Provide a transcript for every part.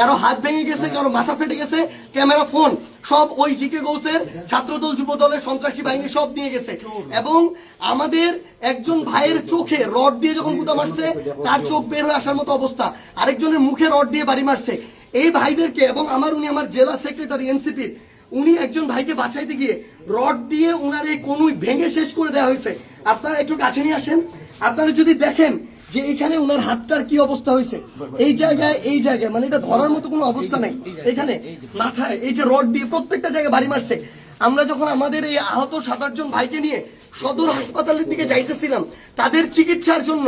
কারো হাত ভেঙে গেছে, কারো মাথা ফেটে গেছে, ক্যামেরা ফোন সব ওই জিকে গৌসের ছাত্রদল যুব দলের সন্ত্রাসী বাহিনী সব নিয়ে গেছে। এবং আমাদের একজন ভাইয়ের চোখে রড দিয়ে যখন গুতা মারছে তার চোখ বের হয়ে আসার মতো অবস্থা, আরেকজনের মুখে রড দিয়ে বাড়ি মারছে। এই ভাইদেরকে এবং উনি আমার জেলা সেক্রেটারি এনসিপির, উনি একজন ভাইকে বাঁচাইতে গিয়ে রড দিয়ে উনার এই কনুই ভেঙে শেষ করে দেওয়া হয়েছে। আপনারা একটু কাছে নিয়ে আসেন, আপনারা যদি দেখেন যে এখানে উনার হাতটার কি অবস্থা হয়েছে, এই জায়গায় মানে এটা ধরার মতো কোনো অবস্থা নেই। এখানে মাথায় এই যে রড দিয়ে প্রত্যেকটা জায়গায় বাড়ি মারছে। আমরা যখন আমাদের এই আহত 7-8 জন ভাইকে নিয়ে সদর হাসপাতালের দিকে যাইতেছিলাম তাদের চিকিৎসার জন্য,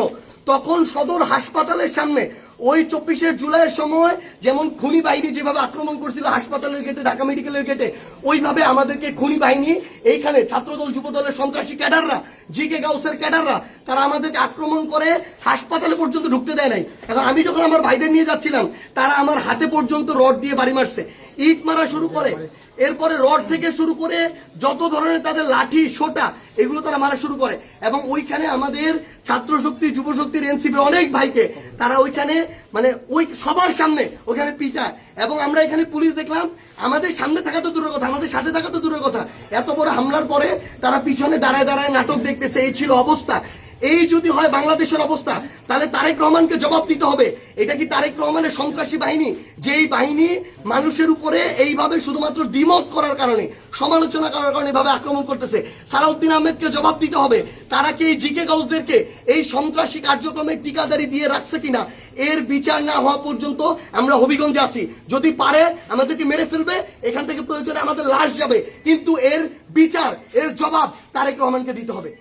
তখন সদর হাসপাতালের সামনে ওই 24শে জুলাইয়ের সময় যেমন খুনি বাহিনী যেভাবে আক্রমণ করছিল হাসপাতালের গেটে, ঢাকা মেডিকেলের গেটে, ওইভাবে আমাদেরকে খুনি বাহিনী এইখানে ছাত্রদল যুব দলের সন্ত্রাসী ক্যাডাররা, জিকে গাউসের ক্যাডাররা, তারা আমাদেরকে আক্রমণ করে হাসপাতালে পর্যন্ত ঢুকতে দেয় নাই। এখন আমি যখন আমার ভাইদের নিয়ে যাচ্ছিলাম তারা আমার হাতে পর্যন্ত রড দিয়ে বাড়ি মারছে, ইট মারা শুরু করে, এরপরে রড থেকে শুরু করে যত ধরনের তাদের লাঠি সোটা এগুলো তারা মারা শুরু করে। এবং ওইখানে আমাদের ছাত্র শক্তি, যুব শক্তির, এনসিপির অনেক ভাইকে তারা ওইখানে মানে ওই সবার সামনে ওইখানে পিটায়। এবং আমরা এখানে পুলিশ দেখলাম, আমাদের সামনে থাকা তো দূরের কথা, আমাদের সাথে থাকা তো দূরের কথা, এত বড় হামলার পরে তারা পিছনে দাঁড়ায় দাঁড়ায় নাটক দেখতেছে। এই ছিল অবস্থা। এই যদি হয় বাংলাদেশের অবস্থা, তাহলে তারেক রহমানকে জবাব দিতে হবে। এটা কি তারেক রহমানের সন্ত্রাসী বাহিনী, যেই বাহিনী মানুষের উপরে এইভাবে শুধুমাত্র দ্বিমত করার কারণে, সমালোচনা করার কারণে এভাবে আক্রমণ করতেছে? সালাউদ্দিন আহমেদকে জবাব দিতে হবে। তারা কি এই জিকে গাউসদেরকে এই সন্ত্রাসী কার্যক্রমের টিকাদারি দিয়ে রাখছে কিনা, এর বিচার না হওয়া পর্যন্ত আমরা হবিগঞ্জে আছি। যদি পারে আমাদেরকে মেরে ফেলবে, এখান থেকে প্রয়োজনে আমাদের লাশ যাবে, কিন্তু এর বিচার, এর জবাব তারেক রহমানকে দিতে হবে।